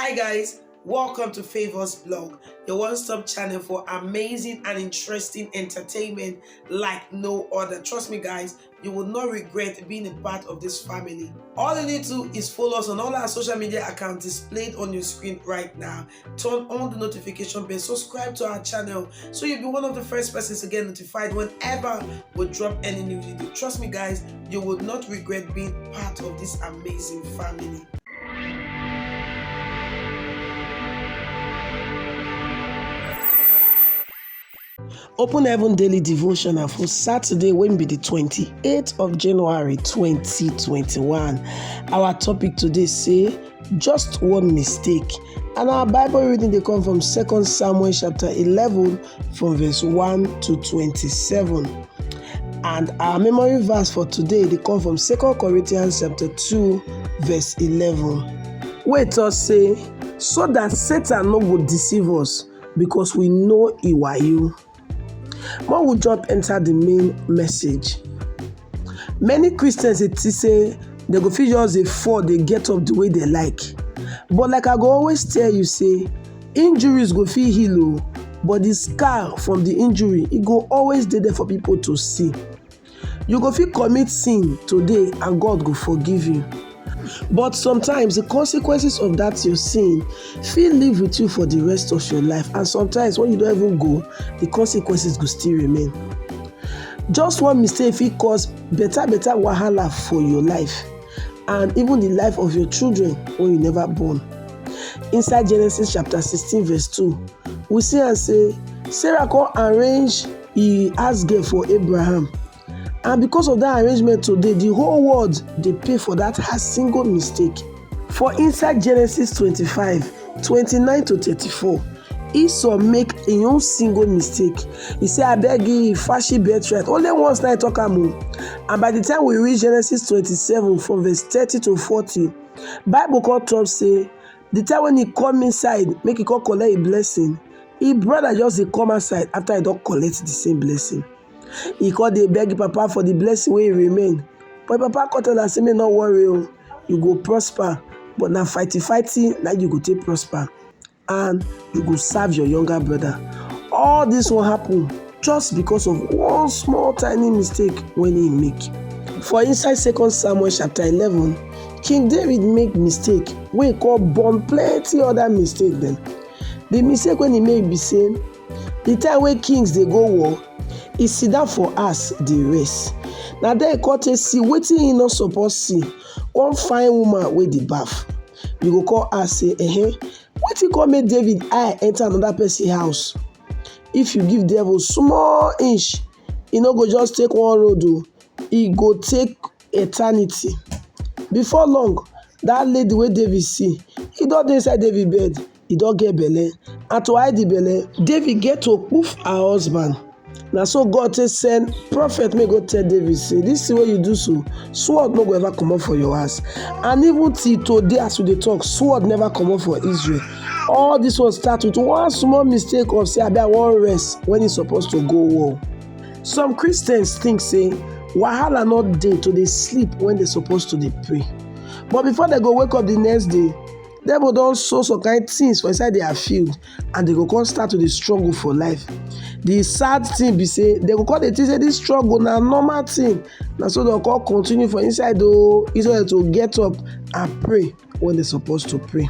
Hi guys, welcome to Favors Blog, your one-stop channel for amazing and interesting entertainment like no other. Trust me guys, you will not regret being a part of this family. All you need to is follow us on all our social media accounts displayed on your screen right now. Turn on the notification bell, subscribe to our channel so you'll be one of the first persons to get notified whenever we drop any new video. Trust me guys, you will not regret being part of this amazing family. Open Heaven Daily Devotional for Saturday, when be the 28th of January 2021. Our topic today say, just one mistake. And our Bible reading they come from 2 Samuel chapter 11 from verse 1 to 27. And our memory verse for today they come from 2 Corinthians chapter 2 verse 11. Wait us say, so that Satan no go deceive us, because we know he were you. When we jump enter the main message, many Christians say they go feel just they fall, they get up the way they like. But like I go always tell you, say injuries go feel heal, but the scar from the injury it go always dey there for people to see. You go feel commit sin today and God go forgive you. But sometimes the consequences of that your sin feel live with you for the rest of your life, and sometimes when you don't even go, the consequences go still remain. Just one mistake fit cause better wahala for your life and even the life of your children when you never born. Inside Genesis chapter 16 verse 2, we see and say Sarah come arrange he ask girl for Abraham. And because of that arrangement today, the whole world, they pay for that her single mistake. For inside Genesis 25, 29 to 34, Esau make a own single mistake. He say, I beg you, fashy birthright. Only once night talk am. And by the time we reach Genesis 27, from verse 30 to 40, Bible call top say, the time when he come inside, make he come collect a blessing, his brother just dey come outside after he don't collect the same blessing. He called dey beg papa for the blessing wey remain, but papa come tell am say make no worry o, you go prosper, but na fighting na you go take prosper, and you go serve your younger brother. All this will happen just because of one small tiny mistake when he make. For inside 2 Samuel chapter 11, King David make mistake wey he call born plenty other mistake dem. The mistake when he make be say, the time wey kings dey go war, he sit down for us dey rest. Na there he come take see wetin he no suppose see. One fine woman wey dey baff. You go call her say, wetin come make David eye enter another person house? If you give devil small inch, e no go just take one road o, e go take eternity. Before long, that lady wey David see, he don dey inside David bed, he don get belle, and to hide the belle, David get to poof her husband. Na so God take send prophet make go tell David say, this thing wey you do so, sword no go ever comot for your house. And even till today as we dey talk, sword never comot for Israel. All this one start with one small mistake of say abi I wan rest when he suppose to go war. Some Christians think say wahala no dey to dey sleep when they suppose to dey pray, but before they go wake up the next day, devil don sow some kind things for inside their field, and they go come start to dey struggle for life. The sad thing be say they go come dey think say this struggle na normal thing, na so dem come continue for inside o, instead to get up and pray when they suppose to pray.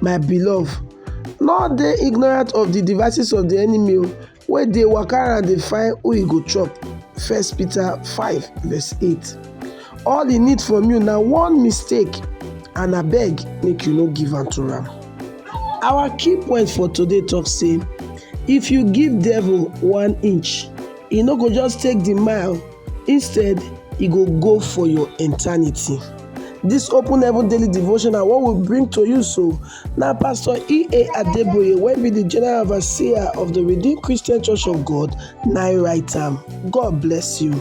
My beloved, no dey ignorant of the devices of the enemy wey dey waka around dey find who he go chop. 1 Peter 5 verse 8. All he need from you na one mistake, and abeg make you no give am to am. Our key point for today talk say, if you give devil 1 inch, he no go just take the mile, instead he go for your eternity. This Open Heaven Daily Devotional, what we bring to you so, now Pastor E.A. Adeboye, wey be the General Overseer of the Redeemed Christian Church of God, na write am. God bless you.